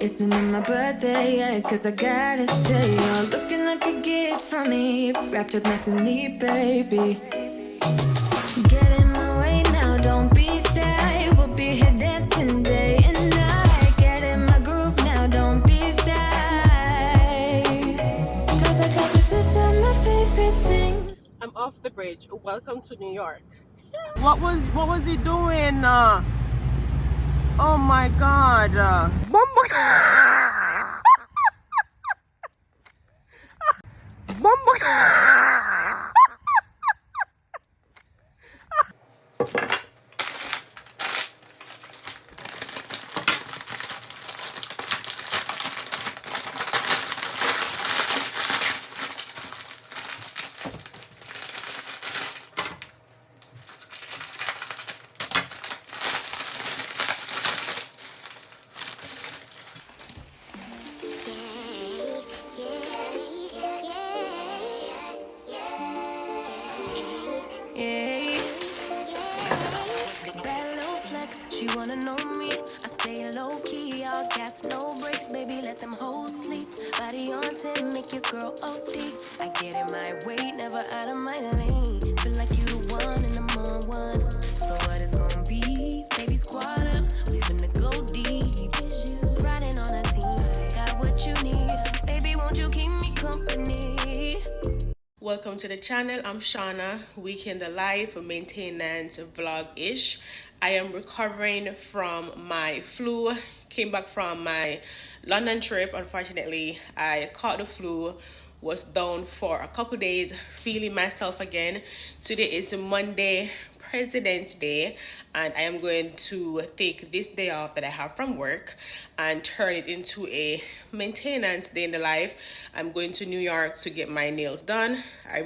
Isn't it my birthday yet? Cause I gotta say, you're looking like a gift from me, wrapped up nice and neat, baby. Get in my way now, don't be shy. We'll be here dancing day and night. Get in my groove now, don't be shy. Cause I got this, this is my favorite thing. I'm off the bridge. Welcome to New York. What was he doing? Oh my God! Bumble. She wanna know me, I stay low key, all gas, no brakes, baby, let them hoes sleep. Body on 10, make your girl OD. I get in my way, never out of my lane. Feel like you the one and I'm on one. So what it's gonna be? Baby, squad up, we finna go deep. Riding on a team, got what you need. Baby, won't you keep me company? Welcome to the channel. I'm Shawna, Week in the Life, maintenance vlog-ish. I am recovering from my flu. Came back from my London trip. Unfortunately, I caught the flu, was down for a couple days, feeling myself again. Today is Monday, President's Day, and I am going to take this day off that I have from work and turn it into a maintenance day in the life. I'm going to New York to get my nails done. I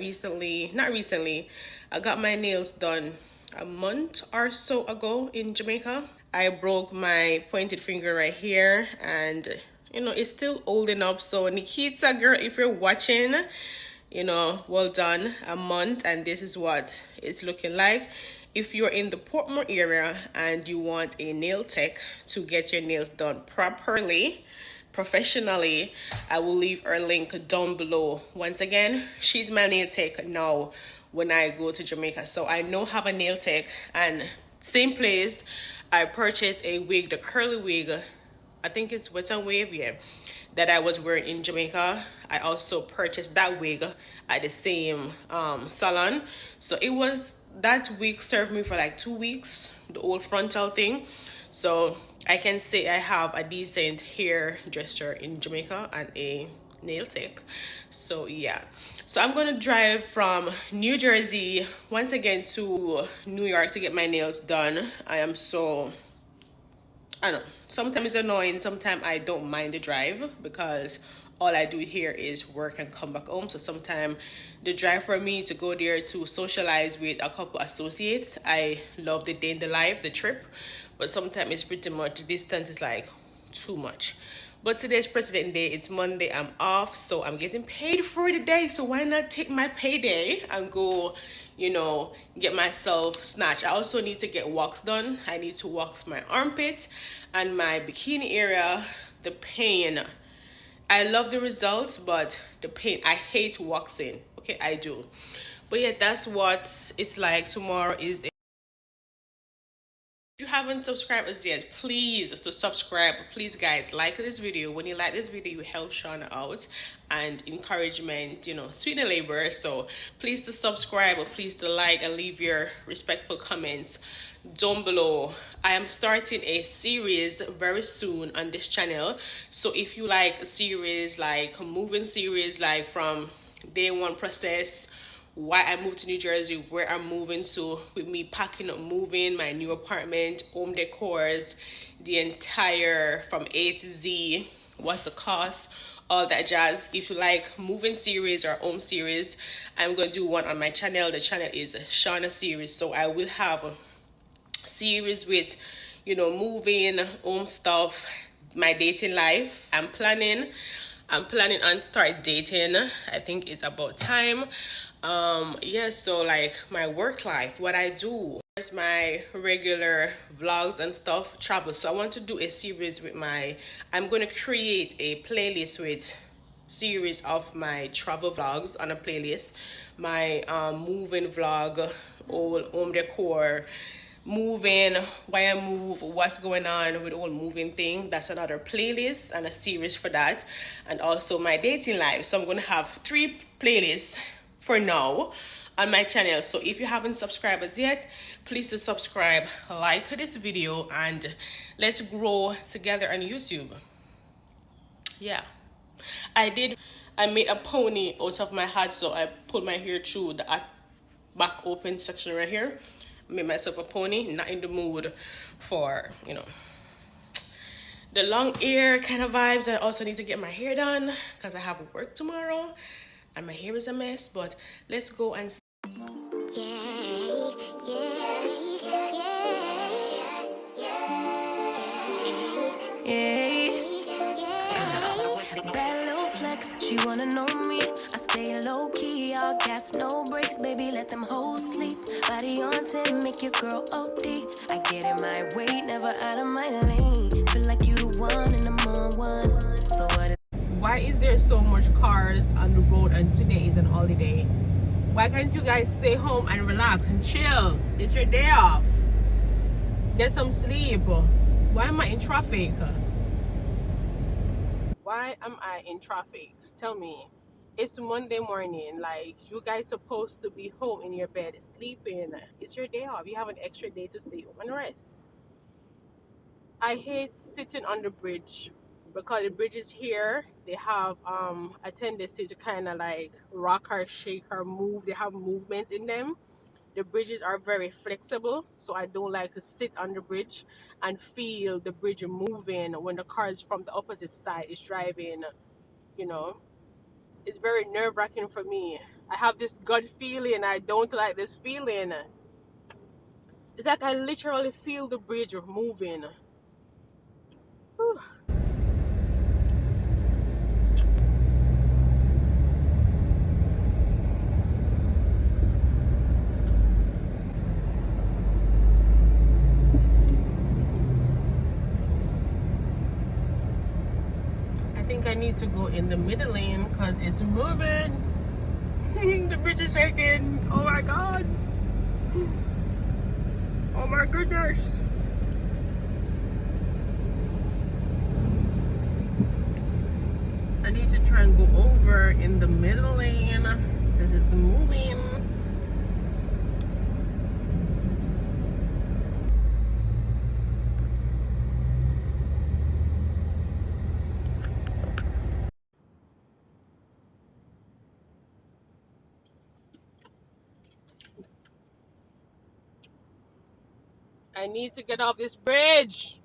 got my nails done a month or so ago in Jamaica. I broke my pointed finger right here, and it's still holding up. So Nikita girl, if you're watching, well done. A month, and this is what it's looking like. If you're in the Portmore area and you want a nail tech to get your nails done properly, professionally, I will leave her link down below. Once again, she's my nail tech now when I go to Jamaica. So I now have a nail tech, and same place I purchased a wig, the curly wig, I think it's Wet and Wave, yeah, that I was wearing in Jamaica. I also purchased that wig at the same salon. So that wig served me for like 2 weeks, the old frontal thing. So I can say I have a decent hairdresser in Jamaica and a nail tech. So yeah, so I'm gonna drive from New Jersey once again to New York to get my nails done. I don't know, sometimes it's annoying, sometimes I don't mind the drive because all I do here is work and come back home. So sometimes the drive for me to go there to socialize with a couple associates, I love the day in the life, the trip, but sometimes it's pretty much, the distance is like too much. But today's President Day, it's Monday, I'm off, so I'm getting paid for the day. So why not take my payday and go, get myself snatched. I also need to get wax done. I need to wax my armpit and my bikini area. The pain, I love the results, but the pain, I hate waxing. Okay, I do. But yeah, that's what it's like. Tomorrow is If you haven't subscribed as yet, please subscribe. Please guys, like this video. When you like this video, you help Shawna out, and encouragement, sweet the labor. So please to subscribe, or please to like and leave your respectful comments down below. I am starting a series very soon on this channel. So if you like a series, like a moving series, like from day one process, why I moved to New Jersey, where I'm moving to, with me packing up, moving, my new apartment, home decors, the entire from A to Z, what's the cost, all that jazz. If you like moving series or home series, I'm going to do one on my channel. The channel is Shawna series. So I will have a series with, moving, home stuff, my dating life. I'm planning on start dating. I think it's about time. So like my work life, what I do my regular vlogs and stuff, travel. So I want to do a series with I'm going to create a playlist with series of my travel vlogs on a playlist, my moving vlog, all home decor, moving, why I move, what's going on with all moving thing. That's another playlist and a series for that. And also my dating life. So I'm going to have 3 playlists for now on my channel. So if you haven't subscribed as yet, please do subscribe, like this video, and let's grow together on YouTube. Yeah, I made a pony out of my hat, so I put my hair through the back open section right here. Made myself a pony. Not in the mood for, you know, the long hair kind of vibes. I also need to get my hair done because I have work tomorrow and my hair is a mess. But let's go and Bad little flex, she wanna know me. I stay low key, all gas, no brakes, baby. Let them hoes sleep. Body on 10, make your girl OD. I get in my way, never out of my lane. Feel like you the one and I'm on one. So what? Why is there so much cars on the road and today is an holiday? Why can't you guys stay home and relax and chill? It's your day off. Get some sleep. Why am I in traffic? Why am I in traffic? Tell me. It's Monday morning. Like, you guys supposed to be home in your bed sleeping. It's your day off. You have an extra day to stay home and rest. I hate sitting on the bridge because the bridges here, they have a tendency to kind of like rock or shake or move. They have movements in them. The bridges are very flexible, so I don't like to sit on the bridge and feel the bridge moving when the cars from the opposite side is driving, you know. It's very nerve-wracking for me. I have this gut feeling. I don't like this feeling. It's like I literally feel the bridge moving. Whew. I need to go in the middle lane because it's moving. The bridge is shaking. Oh my god. Oh my goodness. I need to try and go over in the middle lane because it's moving. I need to get off this bridge.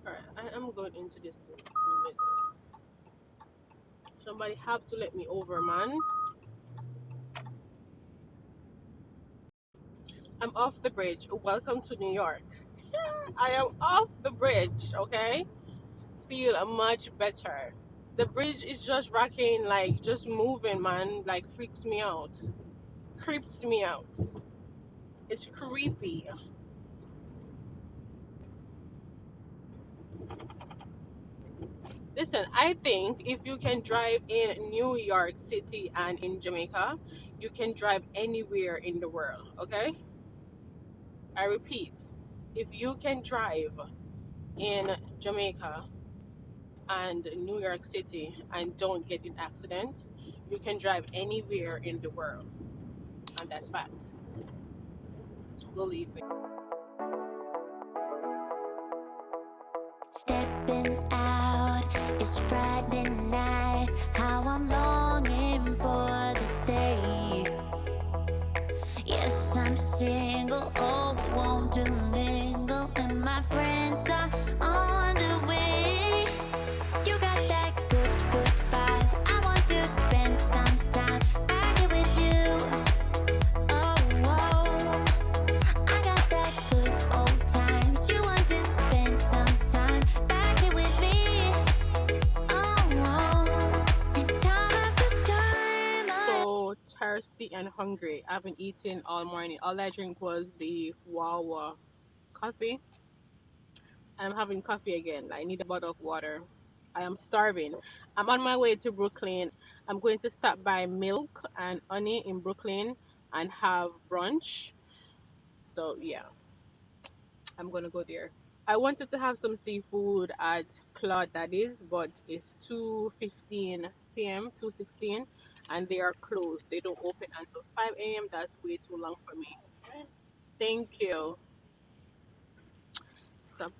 Alright, I am going into this middle. Somebody have to let me over, man. I'm off the bridge. Welcome to New York. I am off the bridge, okay? Feel much better. The bridge is just rocking, like just moving, man. Like freaks me out. Creeps me out. It's creepy. Listen, I think if you can drive in New York City and in Jamaica, you can drive anywhere in the world, okay? I repeat, if you can drive in Jamaica and New York City and don't get in an accident, you can drive anywhere in the world. And that's facts. Believe me. Stepping out, it's Friday night. How I'm longing for this day. Yes, I'm single, oh, we want to mingle, and my friends are on the way. You got that good, good vibe. I want to spend some time back here with you. Oh, whoa. I got that good old times. You want to spend some time back here with me. Oh, whoa. And time after time, thirsty and hungry. I haven't eaten all morning. All I drink was the Wawa coffee. I'm having coffee again. I need a bottle of water. I am starving. I'm on my way to Brooklyn. I'm going to stop by Milk and Honey in Brooklyn and have brunch. So yeah, I'm gonna go there. I wanted to have some seafood at Claude Daddy's, but it's 2:15 p.m., 2:16, and they are closed. They don't open until 5 a.m. That's way too long for me. Thank you. Stop.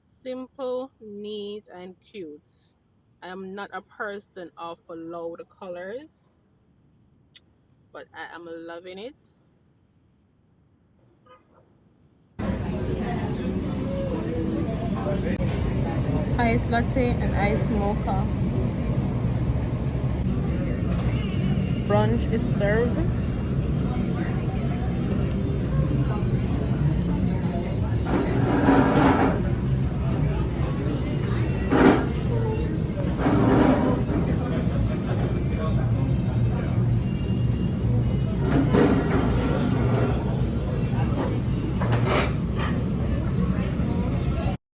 Simple, neat, and cute. I am not a person of loud colors, but I am loving it. Ice latte and ice mocha. Brunch is served.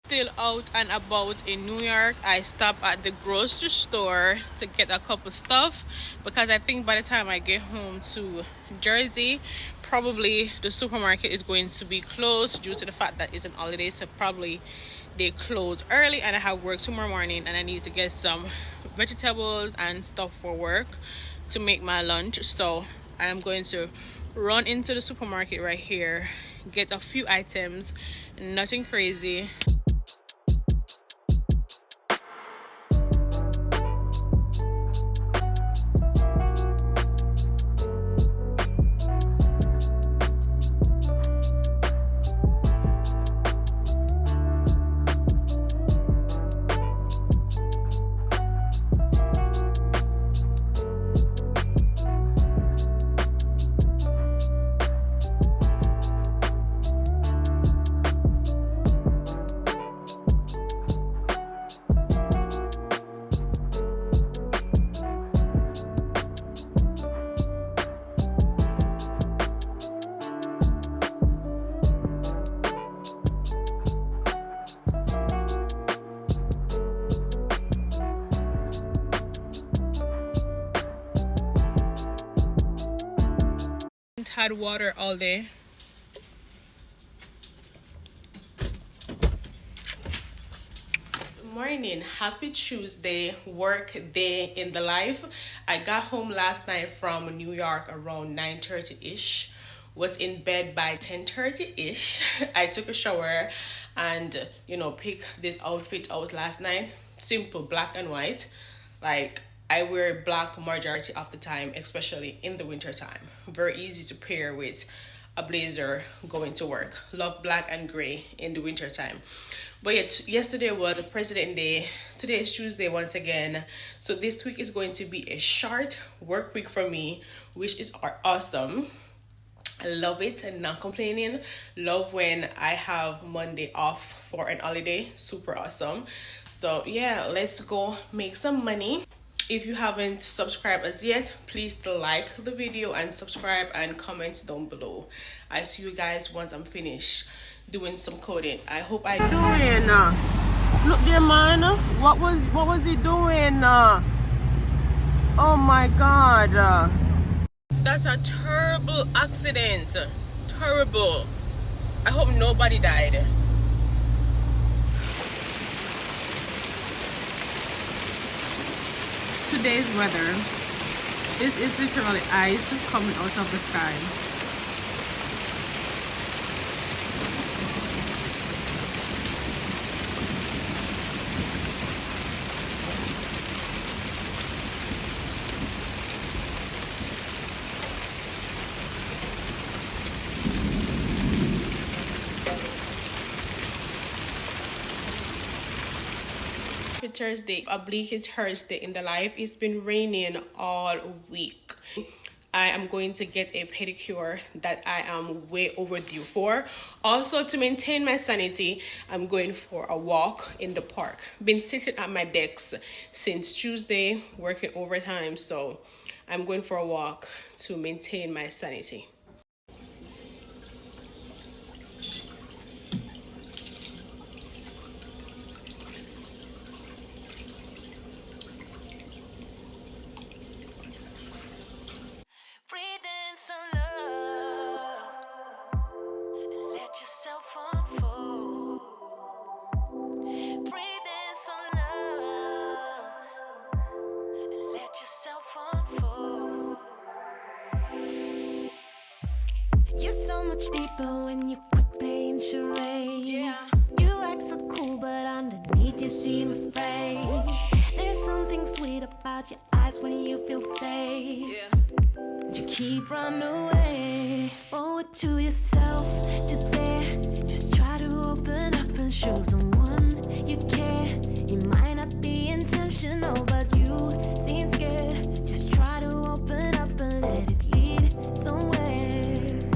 Still out and about in New York. I stopped at the grocery store to get a couple stuff because I think by the time I get home to Jersey, probably the supermarket is going to be closed due to the fact that it's an holiday. So probably they close early, and I have work tomorrow morning, and I need to get some vegetables and stuff for work to make my lunch. So I am going to run into the supermarket right here, get a few items, nothing crazy. Had water all day. Morning, happy Tuesday, work day in the life. I got home last night from New York around 9:30 ish, was in bed by 10:30 ish. I took a shower and picked this outfit out last night. Simple black and white. Like, I wear black majority of the time, especially in the winter time. Very easy to pair with a blazer going to work. Love black and gray in the winter time. But yet, yesterday was a President Day. Today is Tuesday once again. So this week is going to be a short work week for me, which is awesome. I love it and not complaining. Love when I have Monday off for an holiday. Super awesome. So yeah, let's go make some money. If you haven't subscribed as yet, please still like the video and subscribe and comment down below. I see you guys once I'm finished doing some coding. I hope I doing. Look there, man. What was he doing? Oh my God. That's a terrible accident. Terrible. I hope nobody died. Today's weather is literally ice coming out of the sky. Thursday, oblique Thursday in the life. It's been raining all week. I am going to get a pedicure that I am way overdue for. Also, to maintain my sanity, I'm going for a walk in the park. Been sitting at my desk since Tuesday, working overtime, so I'm going for a walk to maintain my sanity. Breathe in some love and let yourself unfold. Breathe in some love and let yourself unfold. You're so much deeper when you quit playing charades. Yeah. You act so cool, but underneath you seem afraid. There's something sweet about your eyes when you feel safe. Yeah. You keep running away. Owe it to yourself today. Just try to open up and show someone you care. It might not be intentional, but you seem scared. Just try to open up and let it lead somewhere.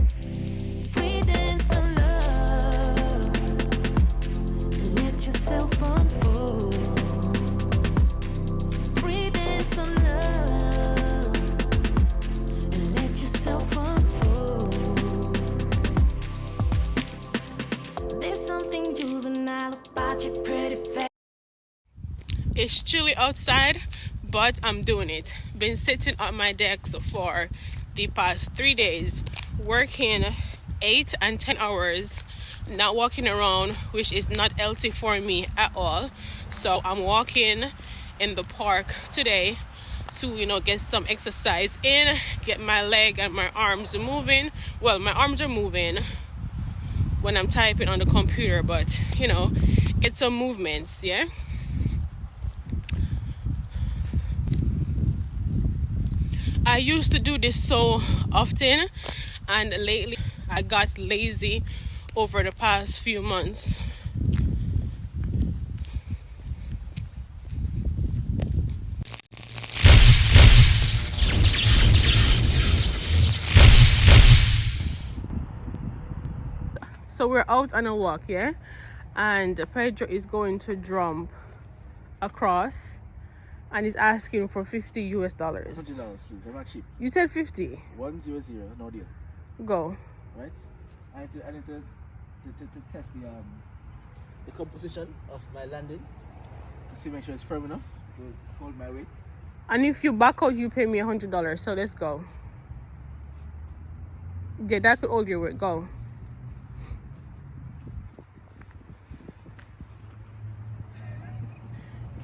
Breathe in some love and let yourself unfold. Breathe in some love and let yourself unfold. There's something juvenile about your pretty face. It's chilly outside, but I'm doing it. Been sitting on my desk for the past 3 days, working 8 and 10 hours, not walking around, which is not healthy for me at all. So I'm walking in the park today to get some exercise in, get my leg and my arms moving. Well, my arms are moving when I'm typing on the computer, but get some movements. Yeah, I used to do this so often, and lately I got lazy over the past few months. So we're out on a walk, yeah? And Pedro is going to jump across and is asking for $50 US. $100, please. I'm not cheap. You said 50. 100, no deal. Go. Right? I need to test the composition of my landing to see, make sure it's firm enough to hold my weight. And if you back out, you pay me $100. So let's go. Yeah, that could hold your weight. Go.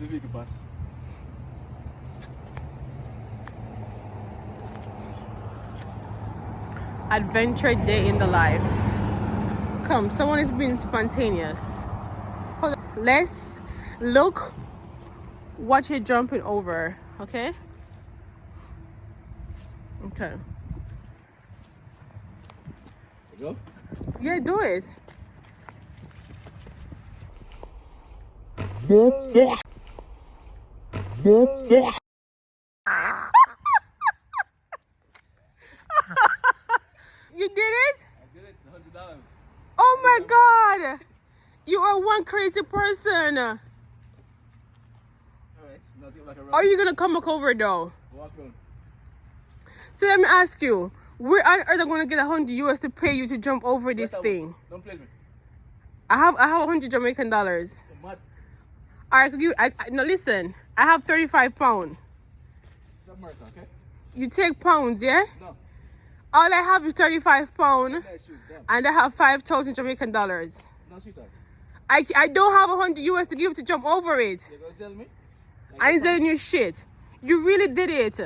The vehicle pass. Adventure day in the life. Come, someone is being spontaneous. Hold on. Let's look what you're jumping over, okay? Okay. Go? Yeah, do it. You did it? I did it. $100. Oh my God! You are one crazy person. Alright, now take like a run. Are you gonna come back over though? Walk on. So let me ask you, where on earth am I gonna get $100 US to pay you to jump over this thing? Don't play with me. I have 100 Jamaican dollars. You're mad. Alright, no listen. I have 35 pounds. It's America, okay? You take pounds, yeah? No. All I have is 35 pounds, Yeah, shoot, damn. and I have 5,000 Jamaican dollars. No, sweetheart. I don't have 100 US to give you to jump over it. You're gonna sell me? I ain't telling you shit. You really did it.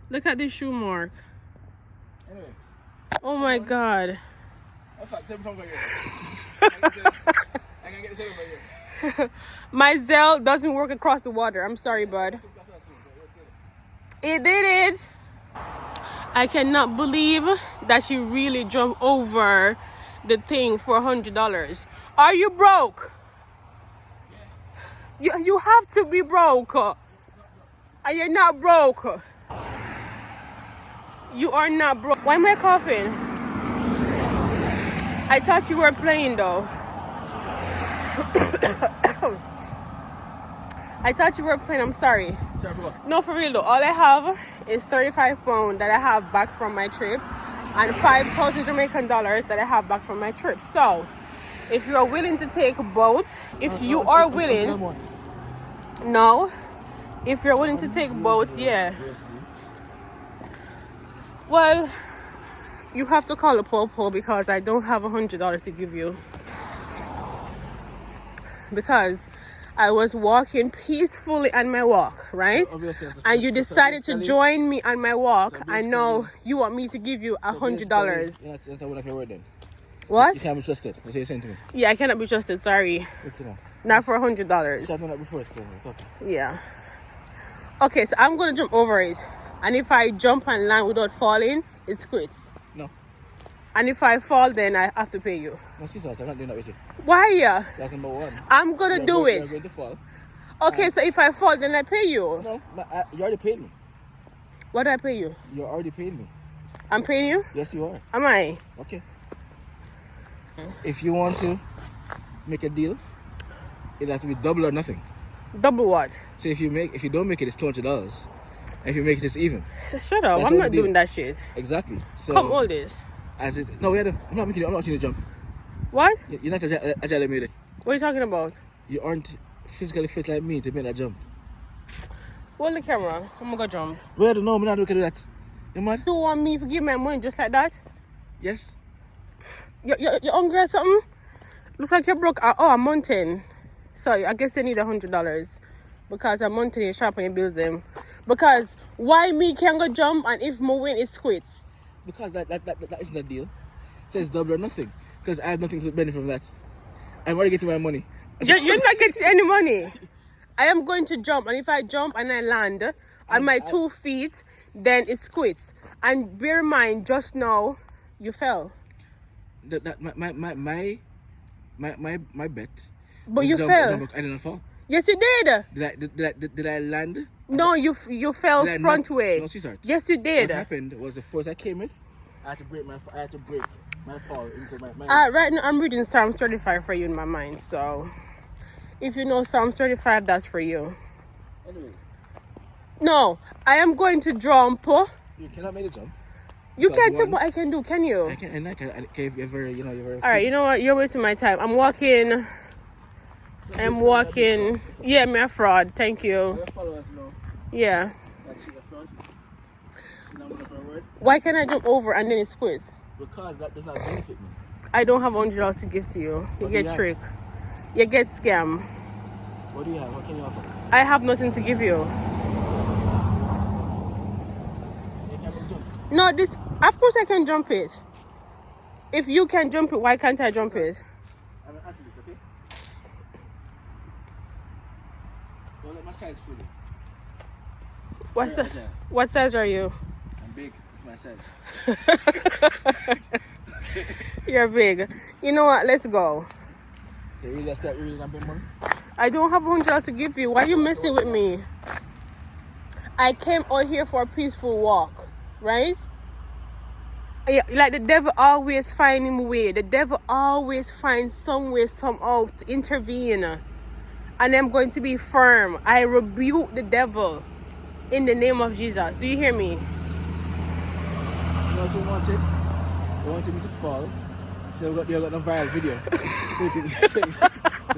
Look at this shoe mark. Anyway. Oh my God. In fact, $7 right here. I can get the $7 right here. My Zelle doesn't work across the water. I'm sorry, bud. It did it. I cannot believe that you really jumped over the thing for $100. Are you broke? You have to be broke. And you're not broke. You are not broke. Why am I coughing? I thought you were playing though. I thought you were playing. I'm sorry. No, for real though. All I have is £35 that I have back from my trip and 5,000 Jamaican dollars that I have back from my trip. So, if you are willing to take both, if you are willing, no, if you're willing to take both, yeah. Well, you have to call a popo because I don't have $100 to give you. Because I was walking peacefully on my walk, right? And you decided to join me on my walk, and now you want me to give you $100. That's one of your word then. What? You can't be trusted. That's what you're saying to me. Yeah, I cannot be trusted. Sorry. Not for $100. You done that before still. Okay. Yeah. Okay, so I'm gonna jump over it, and if I jump and land without falling, it's quits. No. And if I fall, then I have to pay you. No, sweetheart, I'm not doing that with you. Why? That's number one. I'm gonna do it. You're going to fall. Okay, so if I fall, then I pay you. No, you already paid me. What do I pay you? You already paid me. I'm paying you? Yes, you are. Am I? Okay. If you want to make a deal, it has to be double or nothing. Double what? So if you don't make it, it's $200. If you make it, it's even. Shut up! I'm not doing that shit. Exactly. So come all this. As it, no, I'm not making you jump. What? You're not agile made it. What are you talking about? You aren't physically fit like me to make that jump. Hold the camera. I'm gonna go jump. Well, no, I'm not going to do that. You mad? You want me to give my money just like that? Yes. You're hungry or something? Look like you're broke. Oh, a mountain. Sorry, I guess you need $100 because a mountain is sharp and you bills them. Because why me can't go jump and if my win is quits? Because that isn't a deal. So it's double or nothing. Because I have nothing to benefit from that. I'm already getting my money. You're not getting any money. I am going to jump, and if I jump and I land on my 2 feet, then it's quits. And bear in mind, just now you fell. My bet. But you fell. I didn't fall. Yes, you did. Did I land? No, you fell front way. No, sweetheart. Yes, you did. What happened was the force I came with. I had to break my fall into my. Right now, I'm reading Psalm 35 for you in my mind. So, if you know Psalm 35, that's for you. Anyway. No, I am going to jump. You cannot make a jump. You can't tell what I can do, can you? I can. If you're very. All right, you know what? You're wasting my time. I'm walking. I'm walking. Yeah, I'm a fraud. Thank you. Your followers know. Yeah. That she's a fraud. You know what her word? Why can't I jump over and then it squirts? Because that does not benefit me. I don't have $100 to give to you. You get tricked. You get scam. What do you have? What can you offer? I have nothing to give you. You can't jump. No, this. Of course I can jump it. If you can jump it, why can't I jump it? I'm an athlete, okay? Don't let my size fool you. What size are you? I'm big. It's my size. You're big. You know what? Let's go. So you just got really big money? I don't have $100 to give you. Why are you messing with me? I came out here for a peaceful walk, right? Yeah, like the devil always finds him way. The devil always finds some way, somehow to intervene. And I'm going to be firm. I rebuke the devil in the name of Jesus. Do you hear me? You know what you wanted? You wanted me to fall. So you got no viral video. So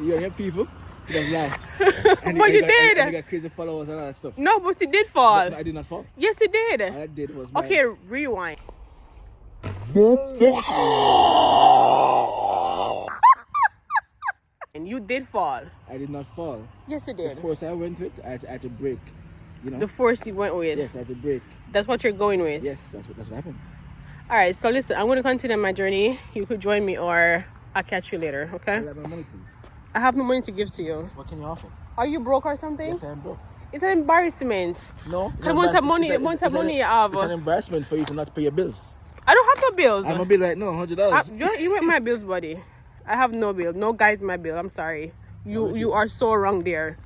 you and your people could have laughed. But you did. And you got crazy followers and all that stuff. No, but you did fall. But I did not fall. Yes, you did. All I did was my... Okay, rewind. And you did fall. I did not fall. Yes, you did. The force I went with, I had to break. You know? The force you went with. Yes, I had to break. That's what you're going with. Yes, that's what happened. All right, so listen, I'm going to continue my journey. You could join me or I'll catch you later, okay? I like my money, please. I have no money to give to you. What can you offer? Are you broke or something? Yes, I am broke. It's an embarrassment. No. The amount of money you have. It's an embarrassment for you to not pay your bills. I don't have no bills. I'm a bill right now, $100. You ain't my bills, buddy. I have no bill. No guy's my bill. I'm sorry. You are so wrong there.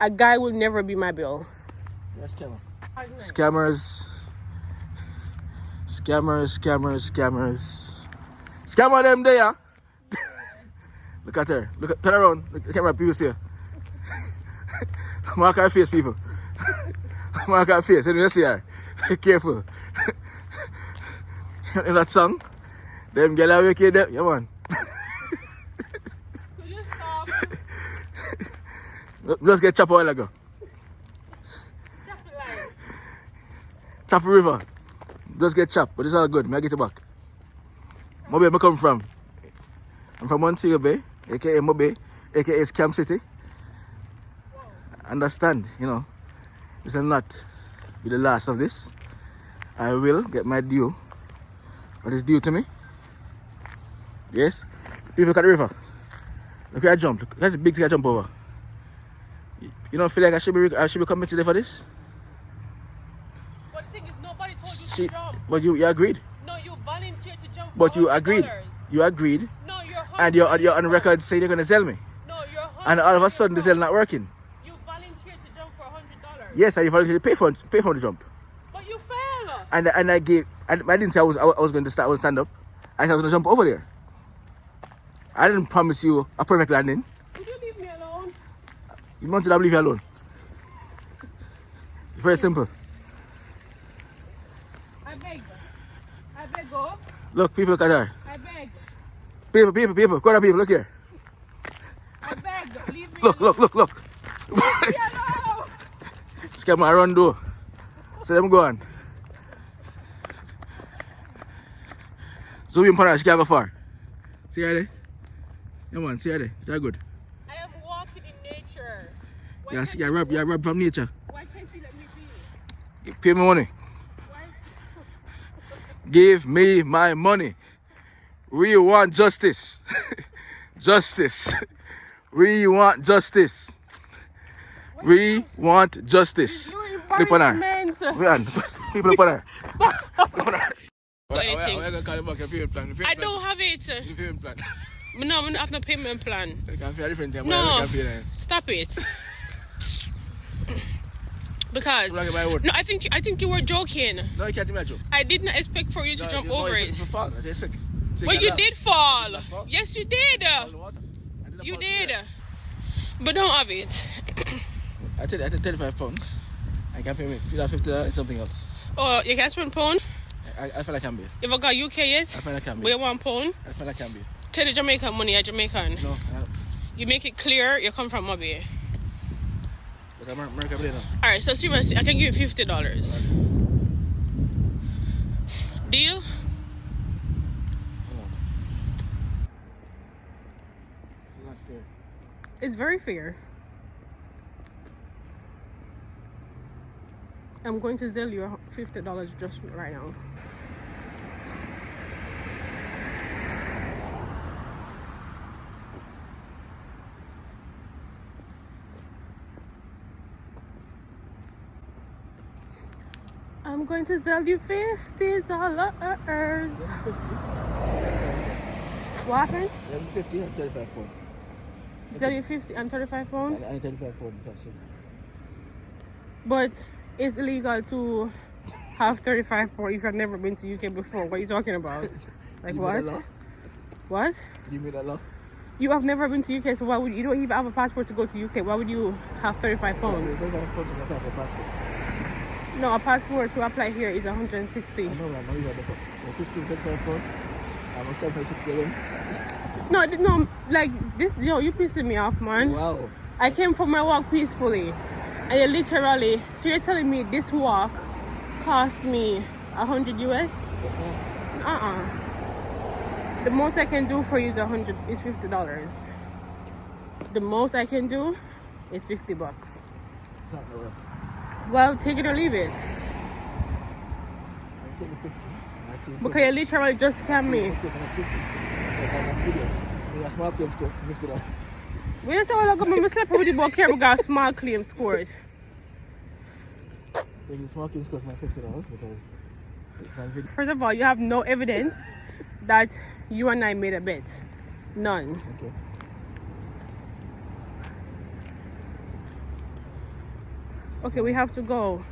A guy will never be my bill. You're a scammer. Scammers. Scammers, scammers, scammers. Scammer them there. Look at her. Look at, turn around. Look at the camera, people see her. Mark her face, people. Mark her face. You see her. Careful. In that song, them girl are wicked them. Yeah, man. Could you stop? Just get chopped a while ago. Chop the line. Chop river. Just get chopped, but it's all good. May I get it back? Where I come from? I'm from Montego Bay, aka Mobe, aka Scam City. Understand, you know, this will not be the last of this. I will get my due. What is due to me? Yes? People, look at the river. Look at I jump. Look, that's a big thing I jump over. You don't feel like I should be committed for this? But the thing is, nobody told you to jump. But you agreed. No, you volunteered to jump. But you $100. agreed. You agreed. No, you're And you're on record saying they're gonna sell me. No, you're And all of a sudden the sale not working. You volunteered to jump for $100. Yes, I volunteered to pay for the jump. But you fell. And I didn't say I was going to stand up. I said I was gonna jump over there. I didn't promise you a perfect landing. Could you leave me alone? You want to leave you alone. It's very simple. I beg go. Look, people, look at her. I beg. People, go on, people, look here. I beg. Leave me Look. alone. Let's get my run door. So them go on. Zoom in on her, she can't go far. See her there? Come on, see her there. She's good. I am walking in nature. Why Yeah, can't see, you're robbed from nature. Why can't you let me be? Pay me money. Why? Give me my money. We want justice. Justice. We want justice. We want justice. Look on her. People look on her. Look on her. I don't have it. No, I don't have no payment plan. No, stop it. Because no, I think you were joking. No, you can't imagine. I did not expect for you to jump over it. So But you did fall. Yes, you did. You did. But don't have it. I tell you, £35. I can pay me $50 and something else. Oh, you can spend pound? I feel I can be. You ever got UK yet? I feel I can be. We want pound? I feel I can be. Tell the Jamaican money, you're Jamaican. No, You make it clear you come from Mobi. but I'm American now. Alright, so seriously, I can give you $50. Deal? It's not fair. It's very fair. I'm going to sell you $50 just right now. I'm going to sell you $50. What happened? 50 and £35. Sell you 50 and 35 pounds? And £35 cash. But it's illegal to have 35 pounds if you've never been to UK before. What are you talking about? Like what? What? Do you mean that law? You have never been to UK, so why would you don't even have a passport to go to UK? Why would you have 35 pounds? There's no pounds to apply for a passport. No, a passport to apply here is 160. I know, man. I'm better. So 50 £35. I must come for 60 again. No, like this, yo, you pissing me off, man. Wow. I came from my walk peacefully, and you literally, so you're telling me this walk cost me $100 US? Yes, ma'am. The most I can do for you is $50. The most I can do is $50. It's not gonna work. Well, take it or leave it. I take the 50. I see. Because you literally just scam me. Okay, for next 50. Because I got video. There's a small claim score, $50. When you say, well, I'm going to sleep with you, but we got small claim scores. Take the small claim score for my $50 because it's on video. First of all, you have no evidence that you and I made a bet. None. Okay. Okay, we have to go.